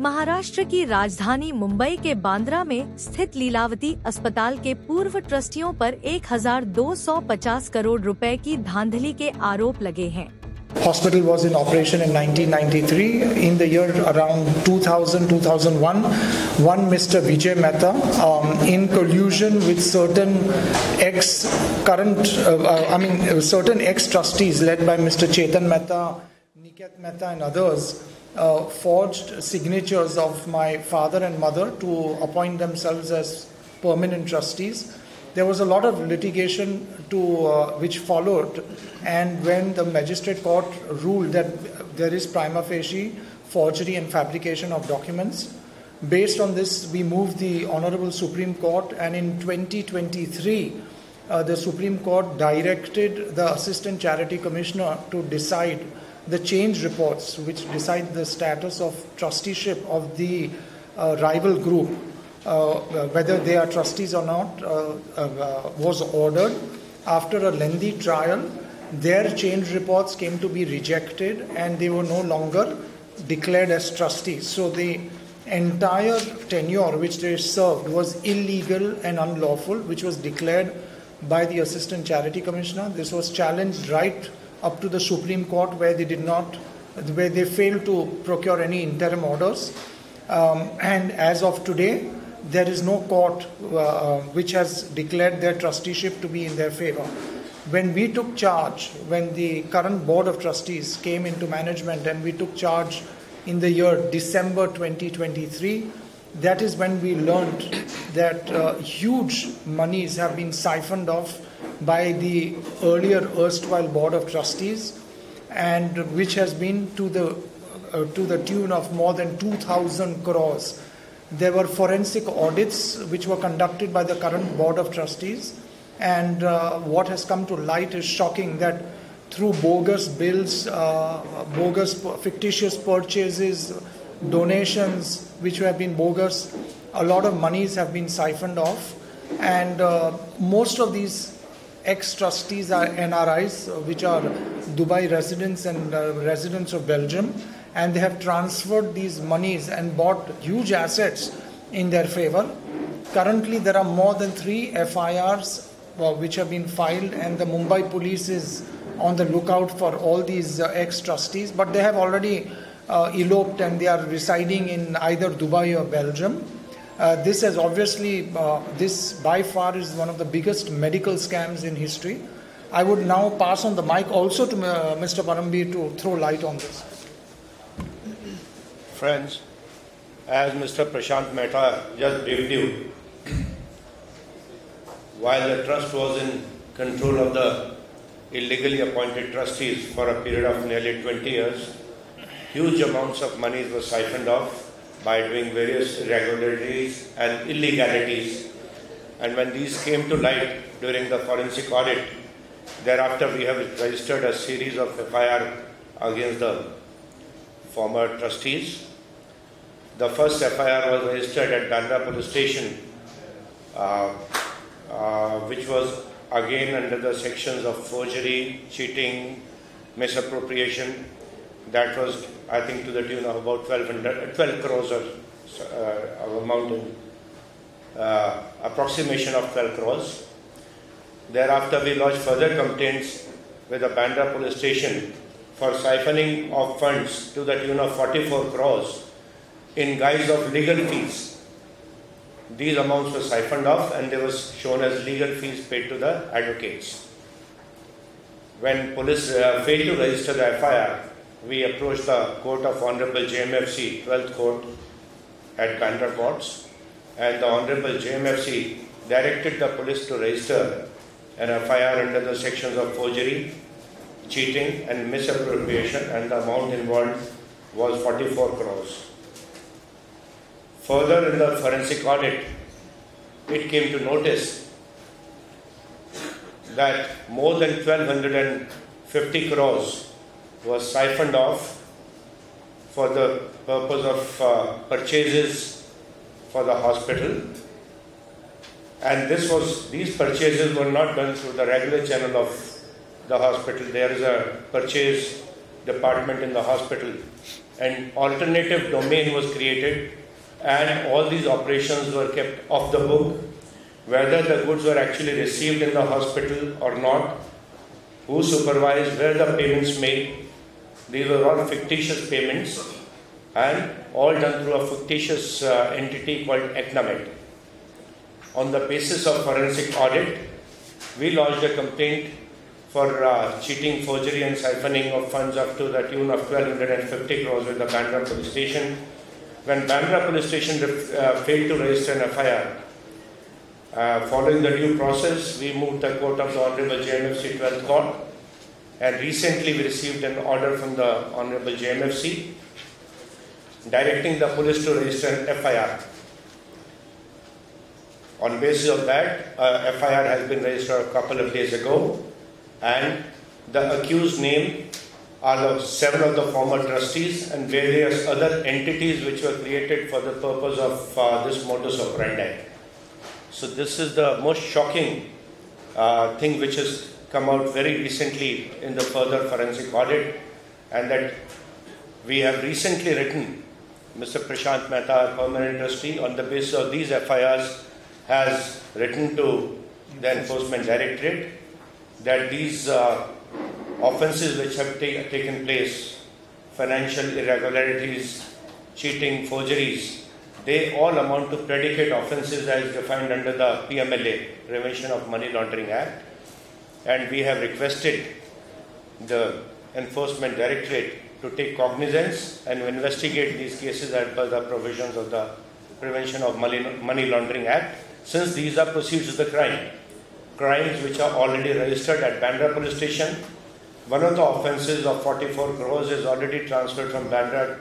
महाराष्ट्र की राजधानी मुंबई के बांद्रा में स्थित लीलावती अस्पताल के पूर्व ट्रस्टियों पर 1250 करोड़ रुपए की धांधली के आरोप लगे हैं। Hospital was in operation in 1993. In the year around 2000-2001, one Mr. Vijay Mehta, in collusion with certain certain ex-trustees led by Mr. Chetan Mehta, Niket Mehta, and others, forged signatures of my father and mother to appoint themselves as permanent trustees. There was a lot of litigation which followed, and when the magistrate court ruled that there is prima facie forgery and fabrication of documents, based on this we moved the Honorable Supreme Court, and in 2023 the Supreme Court directed the Assistant Charity Commissioner to decide the change reports which decide the status of trusteeship of the rival group. Whether they are trustees or not was ordered. After a lengthy trial, their change reports came to be rejected and they were no longer declared as trustees. So the entire tenure which they served was illegal and unlawful, which was declared by the Assistant Charity Commissioner. This was challenged right up to the Supreme Court, where they failed to procure any interim orders. And as of today, there is no court which has declared their trusteeship to be in their favor. When we took charge, when the current board of trustees came into management and we took charge in the year December 2023, that is when we learned that huge monies have been siphoned off by the earlier erstwhile board of trustees, and which has been to the tune of more than 2,000 crores. There were forensic audits which were conducted by the current board of trustees, and what has come to light is shocking, that through bogus bills, fictitious purchases, donations which have been bogus, a lot of monies have been siphoned off, and most of these ex-trustees are NRIs, which are Dubai residents and residents of Belgium, and they have transferred these monies and bought huge assets in their favor. Currently, there are more than 3 FIRs which have been filed, and the Mumbai police is on the lookout for all these ex-trustees, but they have already eloped and they are residing in either Dubai or Belgium. This has obviously, this by far is one of the biggest medical scams in history. I would now pass on the mic also to Mr. Parambir to throw light on this. Friends, as Mr. Prashant Mehta just briefed you, while the trust was in control of the illegally appointed trustees for a period of nearly 20 years, huge amounts of money were siphoned off by doing various irregularities and illegalities. And when these came to light during the forensic audit, thereafter we have registered a series of FIR against the former trustees. The first FIR was registered at Bandra Police Station, which was again under the sections of forgery, cheating, misappropriation. That was, I think, to the tune of about 12 crores of amount in approximation of 12 crores. Thereafter, we lodged further complaints with the Bandra Police Station for siphoning of funds to the tune of 44 crores in guise of legal fees. These amounts were siphoned off and they were shown as legal fees paid to the advocates. When police failed to register the FIR, we approached the Court of Honorable JMFC, 12th Court at Bandra Courts, and the Honorable JMFC directed the police to register an FIR under the sections of forgery, cheating and misappropriation, and the amount involved was 44 crores. Further, in the forensic audit, it came to notice that more than 1,250 crores was siphoned off for the purpose of purchases for the hospital, and these purchases were not done through the regular channel of the hospital. There is a purchase department in the hospital an alternative domain was created, and all these operations were kept off the book, whether the goods were actually received in the hospital or not, who supervised, where the payments made. These were all fictitious payments and all done through a fictitious entity called Ecnamed. On the basis of forensic audit, we lodged a complaint for cheating, forgery and siphoning of funds up to the tune of 1250 crores with the Bandra police station. When Bandra police station failed to register an FIR, following the due process, we moved the court of the Honorable JMFC 12th Court, and recently we received an order from the Honorable JMFC directing the police to register an FIR. On basis of that, FIR has been registered a couple of days ago, and the accused name are the 7 of the former trustees and various other entities which were created for the purpose of this modus operandi. So this is the most shocking thing which has come out very recently in the further forensic audit, and that we have recently written Mr. Prashant Mehta, permanent trustee, on the basis of these FIRs, has written to the Enforcement Directorate that these offences which have taken place, financial irregularities, cheating, forgeries, they all amount to predicate offences as defined under the PMLA, Prevention of Money Laundering Act, and we have requested the Enforcement Directorate to take cognizance and investigate these cases as per the provisions of the Prevention of Money Laundering Act, since these are proceeds of the crimes which are already registered at Bandra police station. One of the offences of 44 crores is already transferred from Bandra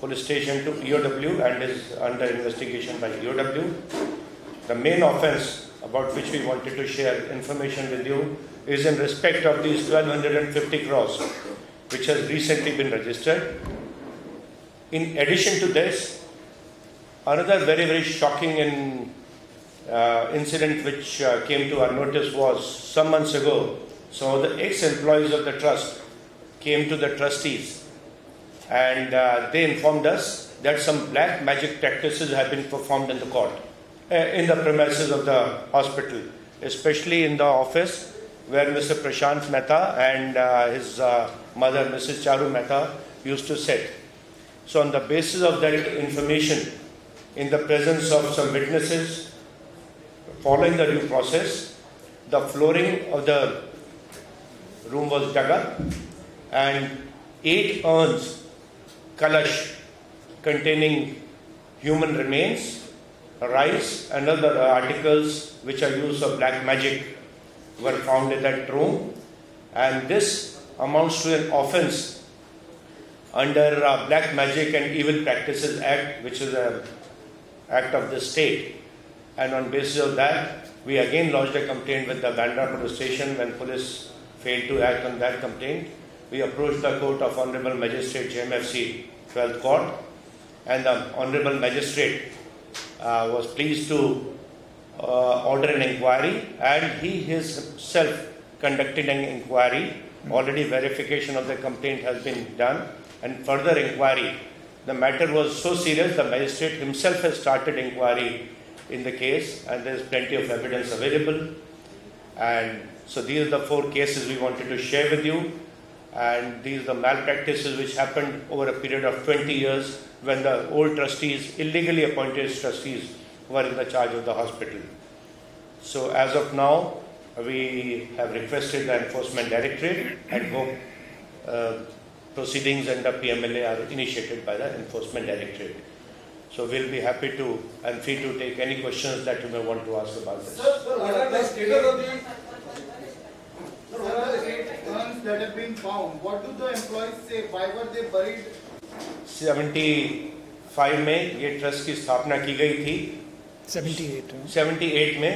police station to EOW and is under investigation by EOW. The main offence about which we wanted to share information with you is in respect of these 1250 crores which has recently been registered. In addition to this, another very, very shocking incident which came to our notice was some months ago. So the ex-employees of the trust came to the trustees and they informed us that some black magic practices have been performed in the court, in the premises of the hospital, especially in the office where Mr. Prashant Mehta and his mother, Mrs. Charu Mehta, used to sit. So on the basis of that information, in the presence of some witnesses, following the due process, the flooring of the room was dug up and 8 urns, kalash, containing human remains, rice and other articles which are used for black magic were found in that room, and this amounts to an offence under Black Magic and Evil Practices Act, which is an act of the state. And on basis of that, we again lodged a complaint with the Bandra police station. When police failed to act on that complaint, we approached the court of Honorable Magistrate JMFC 12th Court, and the Honorable Magistrate was pleased to order an inquiry, and he himself conducted an inquiry. Already verification of the complaint has been done, and further inquiry. The matter was so serious, the magistrate himself has started inquiry in the case, and there is plenty of evidence available. And so these are the 4 cases we wanted to share with you, and these are the malpractices which happened over a period of 20 years when the old trustees, illegally appointed trustees, were in the charge of the hospital. So as of now, we have requested the Enforcement Directorate and hope proceedings under PMLA are initiated by the Enforcement Directorate. So we'll be happy to and free to take any questions that you may want to ask about this. Sir, what are the status of the urns that have been found? What do the employees say? Why were they buried? 75 में ये trust की स्थापना की गई थी. 78 में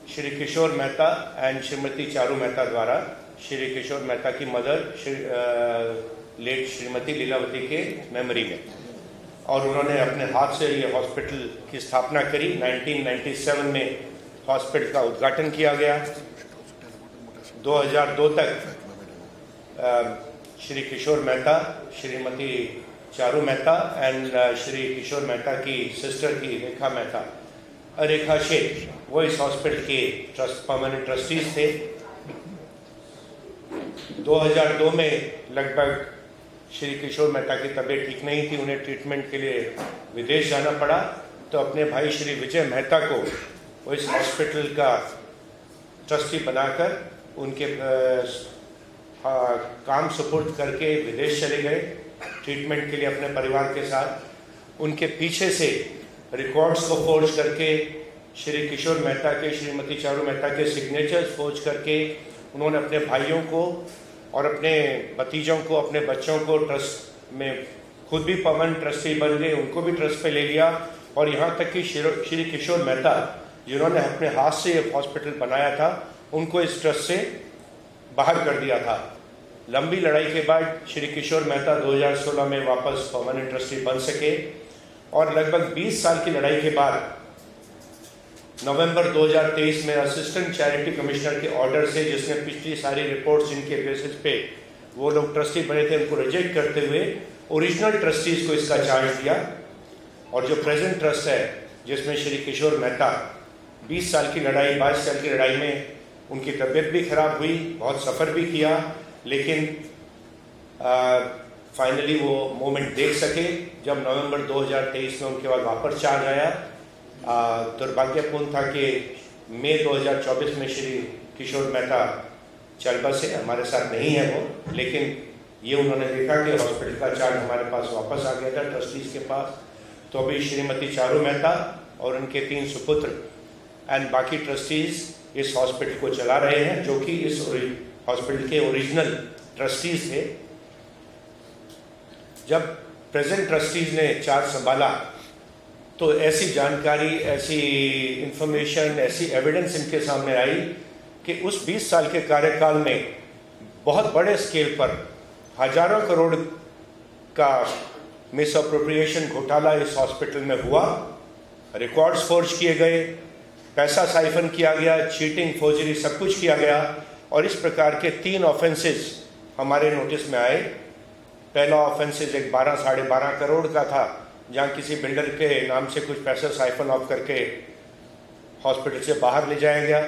श्री किशोर Mehta and Shrimati Charu Mehta द्वारा श्री किशोर मेहता की मदर लेट श्रीमती लीलावती के मेमोरी में, और उन्होंने अपने हाथ से ये हॉस्पिटल की स्थापना करी. 1997 में हॉस्पिटल का उद्घाटन किया गया. 2002 तक श्री किशोर मेहता, श्रीमती चारू मेहता एंड श्री किशोर मेहता की सिस्टर की रेखा शेख, वो इस हॉस्पिटल के परमानेंट ट्रस्टीज थे। 2002 में लगभग श्री किशोर मेहता की तबीयत ठीक नहीं थी, उन्हें ट्रीटमेंट के लिए विदेश जाना पड़ा, तो अपने भाई श्री विजय मेहता को वो इस हॉस्पिटल का ट्रस्टी बनाकर उनके काम सुपुर्द करके विदेश चले गए ट्रीटमेंट के लिए अपने परिवार के साथ। उनके पीछे से रिकॉर्ड्स को फोर्ज करके श्री किशोर मेहता के, श्रीमती चारू मेहता के सिग्नेचर्स फोर्ज करके उन्होंने अपने भाइयों को और अपने भतीजों को, अपने बच्चों को ट्रस्ट में खुद भी परमानेंट ट्रस्टी बन गए, उनको भी ट्रस्ट पे ले लिया। और यहाँ तक कि श्री किशोर मेहता जिन्होंने अपने हाथ से ये हॉस्पिटल बनाया था, उनको इस ट्रस्ट से बाहर कर दिया था। लंबी लड़ाई के बाद श्री किशोर मेहता 2016 में वापस परमानेंट ट्रस्टी बन सके और लगभग 20 साल की लड़ाई के बाद नवंबर 2023 में असिस्टेंट चैरिटी कमिश्नर के ऑर्डर से, जिसने पिछली सारी रिपोर्ट्स जिनके बेसिस पे वो लोग ट्रस्टी बने थे उनको रिजेक्ट करते हुए ओरिजिनल ट्रस्टीज को इसका चार्ज दिया। और जो प्रेजेंट ट्रस्ट है जिसमें श्री किशोर मेहता 20 साल की लड़ाई, 22 साल की लड़ाई में उनकी तबीयत भी खराब हुई, बहुत सफ़र भी किया, लेकिन फाइनली वो मोमेंट देख सके जब नवंबर 2023 में उनके बाद वापस चार्ज आया। दुर्भाग्यपूर्ण था कि मई 2024 में श्री किशोर मेहता चल बसे, हमारे साथ नहीं है वो, लेकिन ये उन्होंने देखा कि हॉस्पिटल का चार्ज हमारे पास वापस आ गया था ट्रस्टीज के पास। तो अभी श्रीमती चारू मेहता और उनके 3 सुपुत्र एंड बाकी ट्रस्टीज इस हॉस्पिटल को चला रहे हैं, जो कि इस हॉस्पिटल के ओरिजिनल ट्रस्टीज थे। जब प्रेजेंट ट्रस्टीज ने चार्ज संभाला तो ऐसी जानकारी, ऐसी इंफॉर्मेशन, ऐसी एविडेंस इनके सामने आई कि उस 20 साल के कार्यकाल में बहुत बड़े स्केल पर हजारों करोड़ का मिस अप्रोप्रिएशन घोटाला इस हॉस्पिटल में हुआ। रिकॉर्ड्स फोर्ज किए गए, पैसा साइफन किया गया, चीटिंग, फोर्जरी, सब कुछ किया गया। और इस प्रकार के 3 ऑफेंसेस हमारे नोटिस में आए। पहला ऑफेंसेस एक 12-12.5 करोड़ का था, जहां किसी बिल्डर के नाम से कुछ पैसा साइफन ऑफ करके हॉस्पिटल से बाहर ले जाया गया।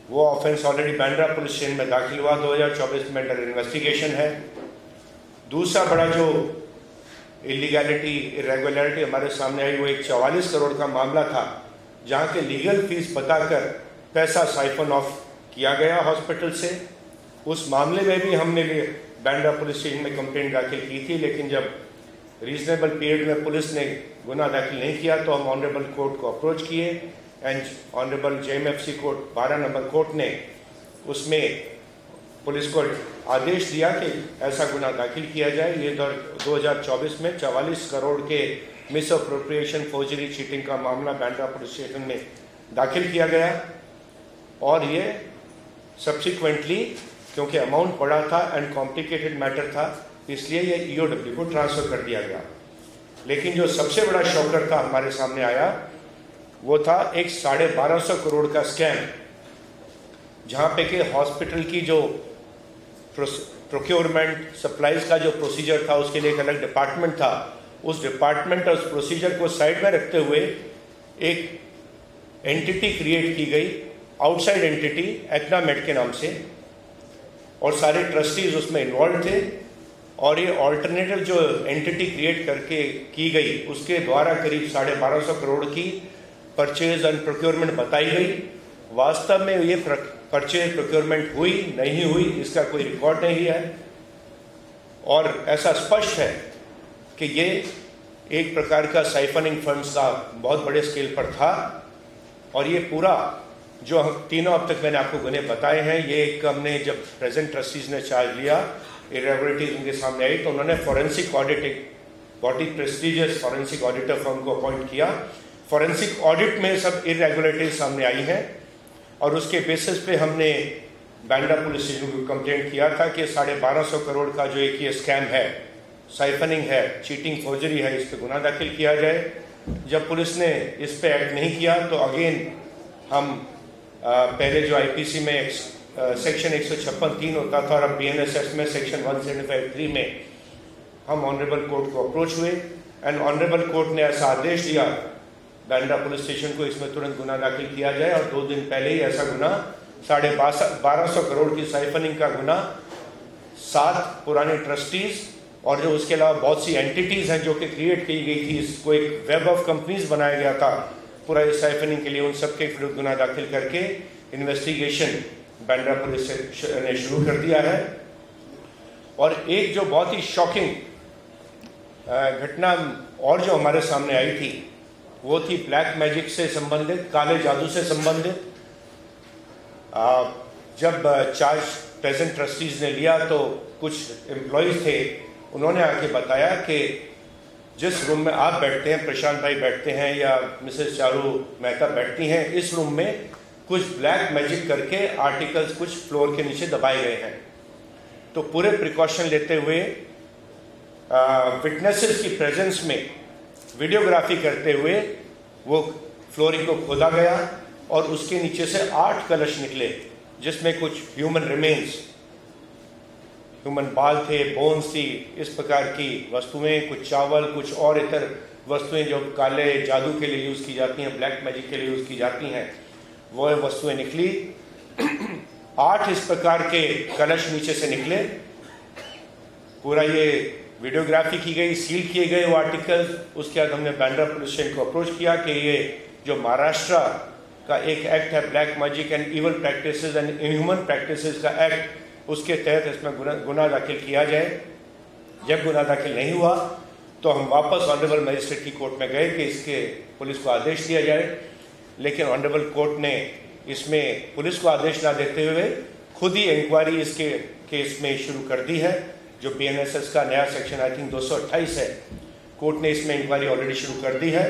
वो offence already Bandra police station में दाखिल हुआ, 2024 में अंडर इन्वेस्टिगेशन है। दूसरा बड़ा जो इलीगैलिटी, इरेगुलरिटी हमारे सामने आई, वो एक 44 करोड़ का मामला था, जहां के लीगल फीस बताकर पैसा साइफन ऑफ किया गया हॉस्पिटल से। उस मामले में भी हमने बांद्रा पुलिस स्टेशन में कंप्लेंट दाखिल की थी, लेकिन जब रीजनेबल पीरियड में पुलिस ने गुना दाखिल नहीं किया तो हम ऑनरेबल कोर्ट को अप्रोच किए and honourable JMFC court 12 number court ने उसमें पुलिस को आदेश दिया कि ऐसा गुना दाखिल किया जाए। ये 2024 में 44 करोड़ के मिस अप्रोप्रिएशन, फोर्जरी, चीटिंग का मामला बांद्रा पुलिस स्टेशन में दाखिल किया गया। और ये सब्सिक्वेंटली, क्योंकि अमाउंट बड़ा था एंड कॉम्प्लिकेटेड मैटर था, इसलिए ये EOW को ट्रांसफर कर दिया गया। लेकिन जो सबसे बड़ा शॉकर था हमारे सामने आया, वो था एक 1250 करोड़ का स्कैम, जहां पे कि हॉस्पिटल की जो प्रोक्योरमेंट, सप्लाईज का जो प्रोसीजर था, उसके लिए एक अलग डिपार्टमेंट था। उस डिपार्टमेंट और उस प्रोसीजर को साइड में रखते हुए एक एंटिटी क्रिएट की गई, आउटसाइड एंटिटी, एक्नामेड के नाम से, और सारे ट्रस्टीज उसमें इन्वॉल्व थे। और ये ऑल्टरनेटिव जो एंटिटी क्रिएट करके की गई, उसके द्वारा करीब 1250 करोड़ की परचेज एंड प्रोक्योरमेंट बताई गई। वास्तव में ये परचेज प्रोक्योरमेंट हुई नहीं हुई, इसका कोई रिकॉर्ड नहीं है। और ऐसा स्पष्ट है कि ये एक प्रकार का साइफनिंग फंड्स का बहुत बड़े स्केल पर था। और ये पूरा जो तीनों अब तक मैंने आपको गुने बताए हैं, ये एक हमने जब प्रेजेंट ट्रस्टीज ने चार्ज लिया, इरेगुलरिटीज उनके सामने आई, तो उन्होंने फॉरेंसिक ऑडिट, एक बहुत ही प्रेस्टिजियस फॉरेंसिक ऑडिटर फर्म को अपॉइंट किया। फॉरेंसिक ऑडिट में सब इरेगुलरिटीज सामने आई हैं और उसके बेसिस पे हमने बांद्रा पुलिस स्टेशन को कंप्लेंट किया था कि 1250 करोड़ का जो एक ये स्कैम है, साइफनिंग है, चीटिंग, फोर्जरी है, इस पर गुना दाखिल किया जाए। जब पुलिस ने इस पे एक्ट नहीं किया तो अगेन हम पहले जो IPC में सेक्शन 156(3) होता था और अब BNSS में सेक्शन 175(3) में हम ऑनरेबल कोर्ट को अप्रोच हुए एंड ऑनरेबल कोर्ट ने ऐसा आदेश दिया बांद्रा पुलिस स्टेशन को इसमें तुरंत गुना दाखिल किया जाए, और 2 दिन पहले ही ऐसा गुना 1250 करोड़ की साइफनिंग का गुना 7 पुराने ट्रस्टीज और जो उसके अलावा बहुत सी एंटिटीज हैं जो कि क्रिएट की गई थी, इसको एक वेब ऑफ कंपनीज बनाया गया था पूरा इस साइफनिंग के लिए, उन सबके विरुद्ध गुना दाखिल करके इन्वेस्टिगेशन बांद्रा पुलिस ने शुरू कर दिया है। और एक जो बहुत ही शॉकिंग घटना और जो हमारे सामने आई थी वो थी ब्लैक मैजिक से संबंधित, काले जादू से संबंधित। जब चार्ज प्रेजेंट ट्रस्टीज ने लिया तो कुछ एम्प्लॉयज थे, उन्होंने आके बताया कि जिस रूम में आप बैठते हैं, प्रशांत भाई बैठते हैं या मिसेस चारू मेहता बैठती हैं, इस रूम में कुछ ब्लैक मैजिक करके आर्टिकल्स कुछ फ्लोर के नीचे दबाए गए हैं। तो पूरे प्रिकॉशन लेते हुए विटनेसेस की प्रेजेंस में वीडियोग्राफी करते हुए वो फ्लोरिंग को खोदा गया और उसके नीचे से 8 कलश निकले जिसमें कुछ ह्यूमन रिमेन्स, ह्यूमन बाल थे, बोन्स थी, इस प्रकार की वस्तुएं, कुछ चावल, कुछ और इतर वस्तुएं जो काले जादू के लिए यूज की जाती हैं, ब्लैक मैजिक के लिए यूज की जाती हैं, वो वस्तुएं निकली। 8 इस प्रकार के कलश नीचे से निकले। पूरा ये वीडियोग्राफी की गई, सील किए गए वो आर्टिकल। उसके बाद हमने बांद्रा पुलिस स्टेशन को अप्रोच किया कि ये जो महाराष्ट्र का एक एक्ट है black magic and evil practices and inhuman practices का एक्ट, उसके तहत इसमें गुना दाखिल किया जाए। जब गुना दाखिल नहीं हुआ तो हम वापस ऑनरेबल मजिस्ट्रेट की कोर्ट में गए कि इसके पुलिस को आदेश दिया जाए, लेकिन ऑनरेबल कोर्ट ने इसमें पुलिस को आदेश ना देते हुए खुद ही इंक्वायरी इसके केस में शुरू कर दी है। जो BNSS का नया सेक्शन आई थिंक 228 है, कोर्ट ने इसमें इंक्वायरी ऑलरेडी शुरू कर दी है।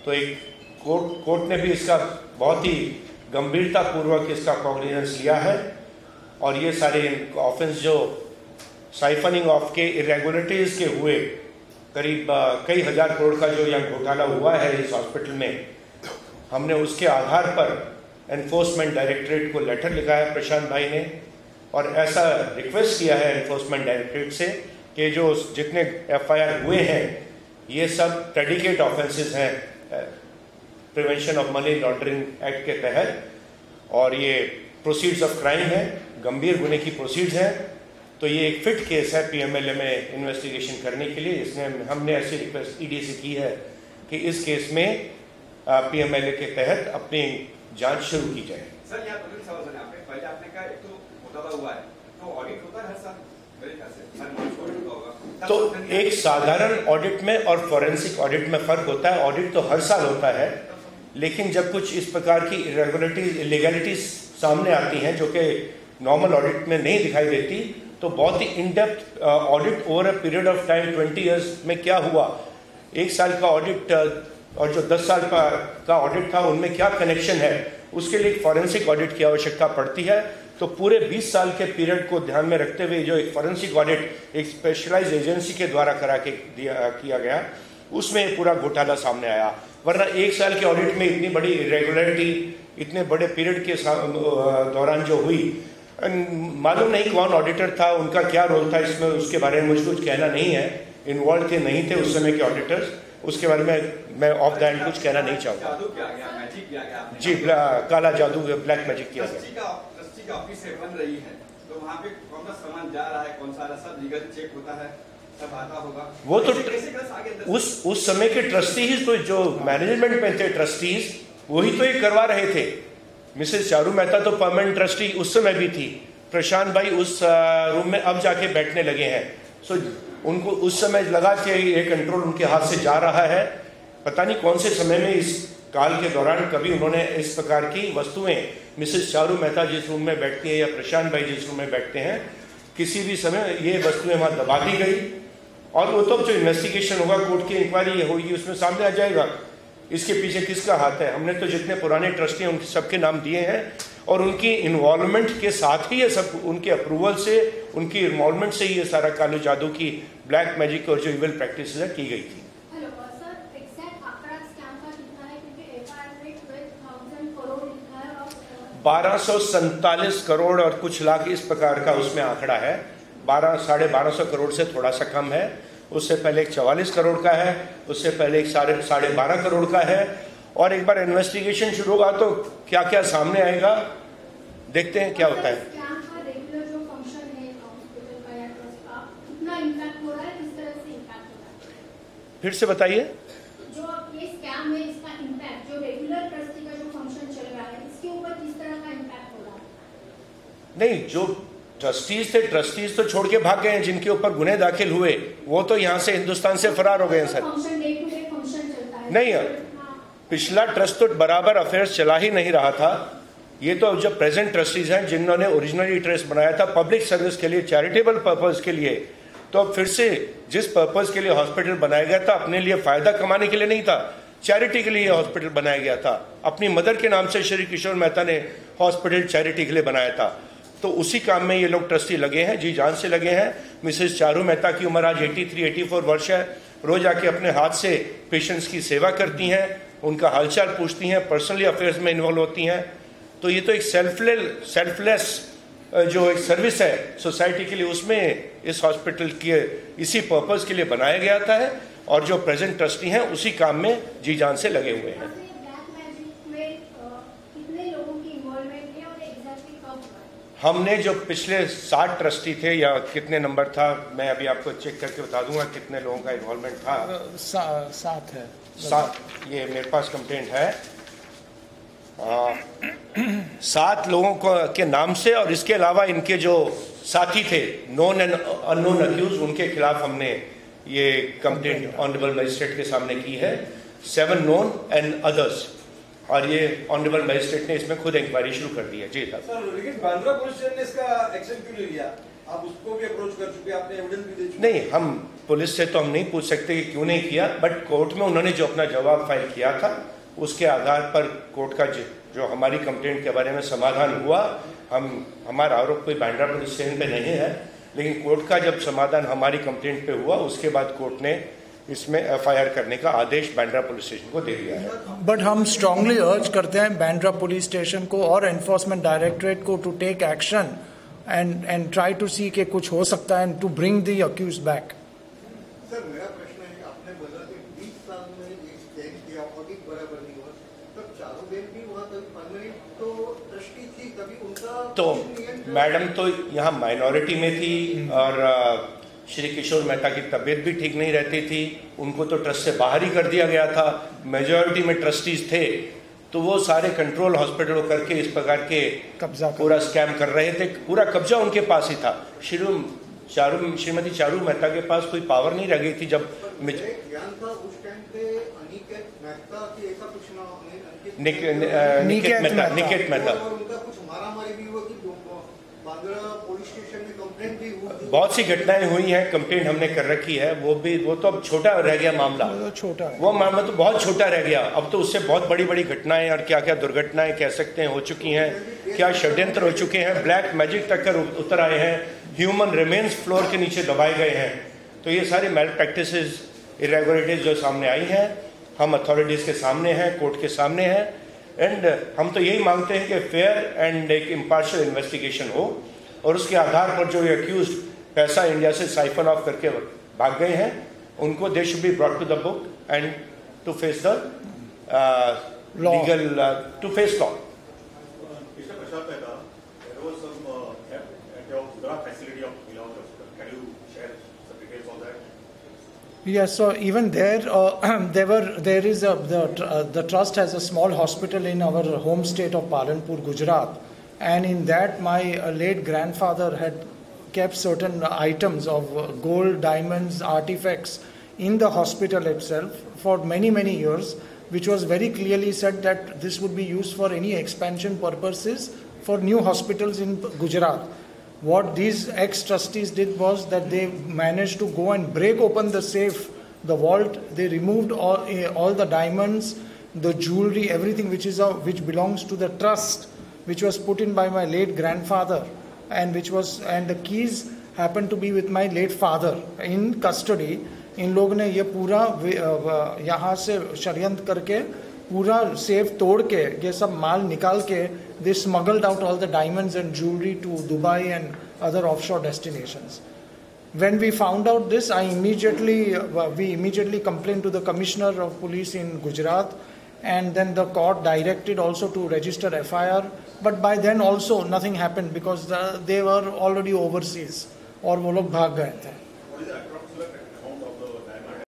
तो एक कोर्ट ने भी इसका बहुत ही गंभीरता पूर्वक इसका कॉग्निजेंस लिया है और ये सारे ऑफेंस जो साइफनिंग ऑफ के इरेगुलरिटीज के हुए करीब कई हजार करोड़ का जो यहाँ घोटाला हुआ है इस हॉस्पिटल में, हमने उसके आधार पर एनफोर्समेंट डायरेक्टरेट को लेटर लिखा है प्रशांत भाई ने और ऐसा रिक्वेस्ट किया है एनफोर्समेंट डायरेक्टरेट से कि जो जितने FIR हुए हैं ये सब प्रेडिकेट ऑफेंसेस हैं prevention of money laundering act के तहत और ये प्रोसीड्स ऑफ क्राइम है, गंभीर गुने की प्रोसीड्स हैं। तो ये एक फिट केस है PMLA में इन्वेस्टिगेशन करने के लिए। इसने हमने ऐसी रिक्वेस्ट ED से की है कि इस केस में PMLA के तहत अपनी जांच शुरू की जाए। सर यहाँ दो सवाल है आपने, पहले आपने कहा एक तो घोटाला हुआ है तो ऑडिट होता है हर साल मेरे ख्याल से, हर ऑडिट होगा। तो एक साधारण ऑडिट में और फॉरेंसिक ऑडिट में फर्क होता है। ऑडिट तो हर साल होता है, लेकिन जब कुछ इस प्रकार की इरेगुलरिटीज, इलीगैलिटीज सामने आती हैं जो कि नॉर्मल ऑडिट में नहीं दिखाई देती, तो बहुत ही in depth audit over a period of time 20 years में क्या हुआ, 1 साल का ऑडिट और जो 10 साल का ऑडिट था उनमें क्या कनेक्शन है, उसके लिए एक फॉरेंसिक ऑडिट की आवश्यकता पड़ती है। तो पूरे 20 साल के पीरियड को ध्यान में रखते हुए जो एक फॉरेंसिक ऑडिट एक स्पेशलाइज्ड एजेंसी के द्वारा किया गया, उसमें पूरा घोटाला सामने आया। वरना 1 साल के ऑडिट में इतनी बड़ी इरेगुलरिटी इतने बड़े पीरियड के दौरान जो हुई, मालूम नहीं कौन ऑडिटर था, उनका क्या रोल था इसमें, उसके बारे में मुझे कुछ कहना नहीं है। इन्वॉल्व थे नहीं थे उस समय के ऑडिटर्स, उसके बारे में मैं ऑफ द एंड कुछ कहना नहीं चाहूँगा। जी, काला जादू ब्लैक मैजिक किया गया। ट्रस्टी का ऑफिस बन रही है तो वहाँ पे कौन सा सामान जा रहा है, कौन सा सब लीगल चेक होता है, सब आता होगा। वो तो उस समय के ट्रस्टी ही तो जो मैनेजमेंट में थे ट्रस्टीज वही तो ये करवा रहे थे। मिसेस चारू मेहता तो परमानेंट ट्रस्टी उस समय भी थी, प्रशांत भाई उस रूम में अब जाके बैठने लगे हैं। सो उनको उस समय लगा कि ये कंट्रोल उनके हाथ से जा रहा है। पता नहीं कौन से समय में इस काल के दौरान कभी उन्होंने इस प्रकार की वस्तुएं, मिसेस चारू मेहता जिस रूम में बैठती हैं या प्रशांत भाई जिस रूम में बैठते हैं, किसी भी समय ये वस्तुएं वहां दबा दी गई। और वो तो जो इन्वेस्टिगेशन होगा, कोर्ट की इंक्वायरी होगी, उसमें सामने आ जाएगा इसके पीछे किसका हाथ है। हमने तो जितने पुराने ट्रस्टी हैं उनके सबके नाम दिए हैं और उनकी इन्वॉल्वमेंट के साथ ही ये सब, उनके अप्रूवल से, उनकी इन्वॉल्वमेंट से ये सारा काले जादू की ब्लैक मैजिक और जो इविल प्रैक्टिस की गई थी। 1247 करोड़ और कुछ लाख इस प्रकार का उसमें आंकड़ा है। 1200-1250 करोड़ से थोड़ा सा कम है। उससे पहले एक 44 करोड़ का है, उससे पहले एक 12.5 करोड़ का है। और एक बार इन्वेस्टिगेशन शुरू होगा तो क्या क्या सामने आएगा, देखते हैं क्या होता है। फिर से बताइए। जो ये स्कैम है, इसका इम्पैक्ट जो रेगुलर ट्रस्टी का जो फंक्शन चल रहा है, इसके ऊपर किस तरह का इम्पैक्ट हो रहा है? नहीं, जो ट्रस्टीज थे, ट्रस्टीज तो छोड़ के भाग गए हैं। जिनके ऊपर गुने दाखिल हुए वो तो यहाँ से हिंदुस्तान से फरार हो गए हैं सर। नहीं, पिछला ट्रस्ट तो बराबर अफेयर्स चला ही नहीं रहा था। ये तो जो प्रेजेंट ट्रस्टीज हैं जिन्होंने ओरिजिनली ट्रस्ट बनाया था पब्लिक सर्विस के लिए, चैरिटेबल पर्पज के लिए, तो अब फिर से जिस पर्पज के लिए हॉस्पिटल बनाया गया था, अपने लिए फायदा कमाने के लिए नहीं था, चैरिटी के लिए हॉस्पिटल बनाया गया था। अपनी मदर के नाम से श्री किशोर मेहता ने हॉस्पिटल चैरिटी के लिए बनाया था। तो उसी काम में ये लोग ट्रस्टी लगे हैं, जी जान से लगे हैं। मिसेस चारू मेहता की उम्र आज 83-84 वर्ष है। रोज आके अपने हाथ से पेशेंट्स की सेवा करती हैं, उनका हालचाल पूछती हैं, पर्सनली अफेयर्स में इन्वॉल्व होती हैं। तो ये तो एक सेल्फलेस जो एक सर्विस है सोसाइटी के लिए, उसमें इस हॉस्पिटल के इसी पर्पस के लिए बनाया गया था है। और जो प्रेजेंट ट्रस्टी हैं उसी काम में जी जान से लगे हुए हैं। हमने जो पिछले 60 ट्रस्टी थे, या कितने नंबर था मैं अभी आपको चेक करके बता दूंगा कितने लोगों का इन्वॉल्वमेंट था। 7 है। 7, ये मेरे पास कंप्लेंट है। 7 लोगों के नाम से, और इसके अलावा इनके जो साथी थे नोन एंड अननोन अक्यूज, उनके खिलाफ हमने ये कंप्लेंट ऑनरेबल मजिस्ट्रेट के सामने की है। 7 नोन एंड अदर्स, और ये ऑनरेबल मजिस्ट्रेट ने इसमें खुद इंक्वायरी शुरू कर दी है। जी सर, लेकिन बांद्रा पुलिस स्टेशन ने इसका एक्शन क्यों नहीं लिया? आप उसको भी अप्रोच कर चुके, आपने एविडेंस भी दे चुके। नहीं, हम पुलिस से तो हम नहीं पूछ सकते कि क्यों नहीं किया, बट कोर्ट में उन्होंने जो अपना जवाब फाइल किया था उसके आधार पर कोर्ट का जो हमारी कंप्लेंट के बारे में समाधान हुआ, हमारा आरोप कोई बांद्रा पुलिस स्टेशन पे नहीं है, लेकिन कोर्ट का जब समाधान हमारी कंप्लेंट पे हुआ उसके बाद कोर्ट ने इसमें एफआईआर करने का आदेश बांद्रा पुलिस स्टेशन को दे दिया है। बट हम स्ट्रांगली अर्ज करते हैं बांद्रा पुलिस स्टेशन को और एनफोर्समेंट डायरेक्टरेट को to take action and try to see कि कुछ हो सकता है and to bring the accused back. Sir, मेरा प्रश्न है, आपने बोला कि 20 साल में एक चेंज किया, ऑडिट बराबर नहीं हुआ, तब चारों बेल भी हुआ, तभी परमानेंट तो ट्रस्टी थी, तभी उनका तो मैडम तो यहाँ माइनॉरिटी में थी, और श्री किशोर मेहता की तबीयत भी ठीक नहीं रहती थी, उनको तो ट्रस्ट से बाहर ही कर दिया गया था। मेजॉरिटी में ट्रस्टीज थे, तो वो सारे कंट्रोल हॉस्पिटलों करके इस प्रकार के कब्जा पूरा स्कैम कर रहे थे। पूरा कब्जा उनके पास ही था। श्रीमती चारू मेहता के पास कोई पावर नहीं रह गई थी। जब ज्ञान था उस टाइम पे अनिकेत मेहता की ऐसा कुछ ना, निकेत मेहता, उनका कुछ मारामारी भी हुआ कि बांद्रा पुलिस स्टेशन में कंप्लेंट भी हुई। बहुत सी घटनाएं हुई हैं, कंप्लेंट हमने कर रखी है। वो तो अब छोटा रह गया मामला, वो मामला तो बहुत छोटा रह गया। अब तो उससे बहुत बड़ी बड़ी घटनाएं और क्या क्या दुर्घटनाएं कह सकते हैं हो चुकी हैं, क्या षड्यंत्र हो चुके हैं, ब्लैक मैजिक तक कर उतर आए हैं, ह्यूमन रिमेन्स फ्लोर के नीचे दबाए गए हैं। तो ये सारी मैल प्रैक्टिसेस, इरेगुलरिटीज जो सामने आई हैं, हम अथॉरिटीज के सामने हैं, कोर्ट के सामने हैं, एंड हम तो यही मांगते हैं कि फेयर एंड एक इम्पार्शियल इन्वेस्टिगेशन हो, और उसके आधार पर जो ये अक्यूज्ड पैसा इंडिया से साइफन ऑफ करके भाग गए हैं, उनको they should be brought to the book and to face the legal, to face law. Yes, so even there, there is the trust has a small hospital in our home state of Palanpur, Gujarat, and in that my late grandfather had kept certain items of gold, diamonds, artifacts in the hospital itself for many years, which was very clearly said that this would be used for any expansion purposes for new hospitals in Gujarat. What these ex-trustees did was that they managed to go and break open the safe, the vault. They removed all the diamonds, the jewelry, everything which belongs to the trust, which was put in by my late grandfather, and the keys happened to be with my late father in custody. इन लोग ने ये पूरा यहाँ से षड्यंत्र करके पूरा safe तोड़ के ये सब माल निकाल के they smuggled out all the diamonds and jewelry to Dubai and other offshore destinations. When we found out this, we immediately complained to the Commissioner of Police in Gujarat, and then the court directed also to register FIR. But by then also nothing happened because they were already overseas और वो लोग भाग गए थे.